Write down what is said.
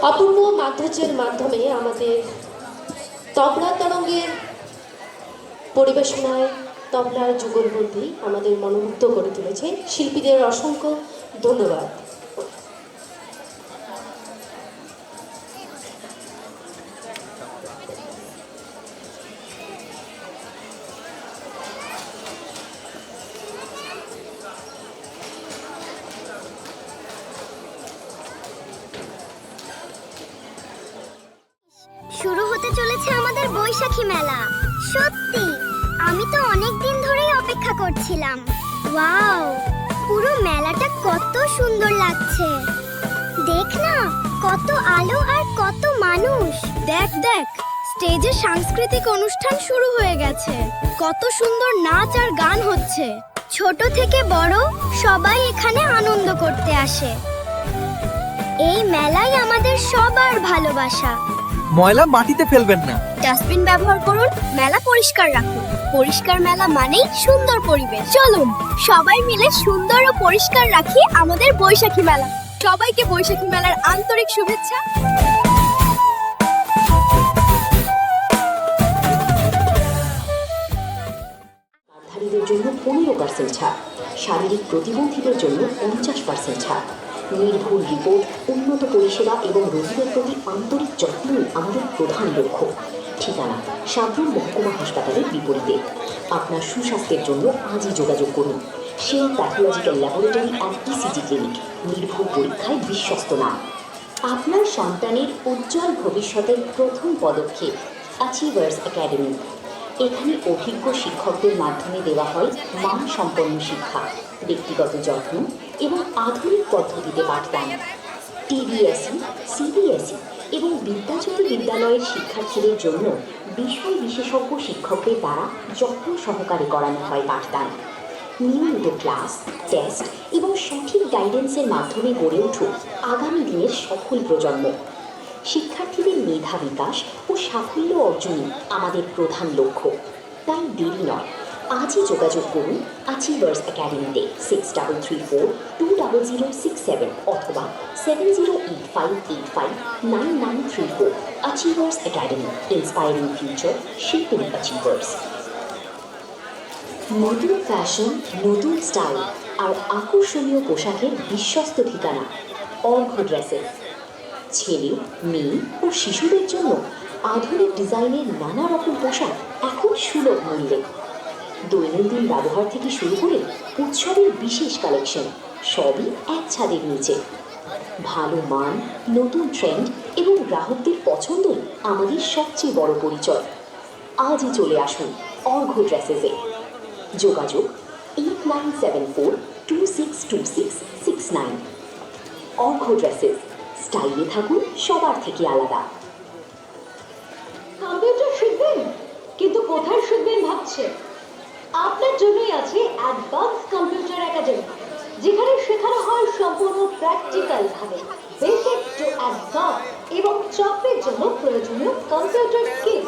অপূর্ব মাধুর্যের মাধ্যমে আমাদের তবলা তরঙ্গের পরিবেশনায় তবলার যুগলবন্দি আমাদের মনোমুগ্ধ করে তুলেছে। শিল্পীদের অসংখ্য ধন্যবাদ। শুরু হতে চলেছে আমাদের বৈশাখী মেলা। সত্যি আমি তো অনেক দিন ধরেই অপেক্ষা করছিলাম। ওয়াও, পুরো মেলাটা কত সুন্দর লাগছে। দেখ না, কত আলো আর কত মানুষ। দেখ দেখ, স্টেজে সাংস্কৃতিক অনুষ্ঠান শুরু হয়ে গেছে। কত সুন্দর নাচ আর গান হচ্ছে। ছোট থেকে বড় সবাই এখানে আনন্দ করতে আসে। এই মেলাই আমাদের সবার ভালোবাসা। ময়লা মাটিতে ফেলবেন না। ডাস্টবিন ব্যবহার করুন, মেলা পরিষ্কার রাখুন। পরিষ্কার মেলা মানেই সুন্দর পরিবেশ। চলুন সবাই মিলে সুন্দর ও পরিষ্কার রাখি আমাদের বৈশাখী মেলা। সবাইকে বৈশাখী মেলার আন্তরিক শুভেচ্ছা। ধারীদের জন্য 15% ছাড়, শারীরিক প্রতিবন্ধীদের জন্য 50% ছাড়। নির্ভুল রিপোর্ট, উন্নত পরিষেবা এবং রোগীদের প্রতি আন্তরিক যত্নই আমাদের প্রধান লক্ষ্য। ঠিকানা: সাবরুম মহকুমা হাসপাতালের বিপরীতে। আপনার সুস্বাস্থ্যের জন্য আজই যোগাযোগ করুন। সেই pathological laboratory and ECG clinic, নির্ভুল পরীক্ষায় বিশ্বস্ত নাম। আপনার সন্তানের উজ্জ্বল ভবিষ্যতের প্রথম পদক্ষেপ অ্যাচিভার্স একাডেমি। এখানে অভিজ্ঞ শিক্ষকদের মাধ্যমে দেওয়া হয় মানসম্পন্ন শিক্ষা, ব্যক্তিগত যত্ন এবং আধুনিক পদ্ধতিতে পাঠদান। টিবিএসই, সিবিএসই এবং বিদ্যাজ্যোতি বিদ্যালয়ের শিক্ষার্থীদের জন্য বিষয় বিশেষজ্ঞ শিক্ষকদের দ্বারা যত্ন সহকারে করানো হয় পাঠদান। নিয়মিত ক্লাস, টেস্ট এবং সঠিক গাইডেন্সের মাধ্যমে গড়ে উঠুক আগামী দিনের সফল প্রজন্ম। শিক্ষার্থীদের মেধা বিকাশ ও সাফল্য অর্জনই আমাদের প্রধান লক্ষ্য। তাই দেরি নয়, আজই যোগাযোগ করুন অ্যাচিভার্স একাডেমিতে 6334200067 অথবা 7085859934। Achievers academy, inspiring future, shaping achievers. নতুন ফ্যাশন, নতুন স্টাইল আর আকর্ষণীয় পোশাকের বিশ্বস্ত ঠিকানা অর্ঘ্য ড্রেসেস। ছেলে, মেয়ে ও শিশুদের জন্য আধুনিক ডিজাইনের নানা রকম পোশাক এখন সুলভ মূল্যে। দৈনন্দিন ব্যবহার থেকে শুরু করে উৎসবের বিশেষ কালেকশন, সবই এক ছাদের নিচে। ভালো মান, নতুন ট্রেন্ড এবং গ্রাহকদের পছন্দই আমাদের সবচেয়ে বড় পরিচয়। আজই চলে আসুন অর্ঘ্য ড্রেসেসে। যোগাযোগ 8974262669। অর্ঘ্য ড্রেসেস, স্টাইলে থাকুন সবার থেকে আলাদা। কম্পিউটার শিখবেন কিন্তু কোথায় শিখবেন ভাবছেন? আপনার জন্যই আছে অ্যাডভান্স কম্পিউটার একাডেমি, যেখানে শেখানো হয় সম্পূর্ণ প্র্যাকটিক্যাল ভাবে বেসিক টু অ্যাডভান্স এবং চাকরির জন্য প্রয়োজনীয় কম্পিউটার স্কিল।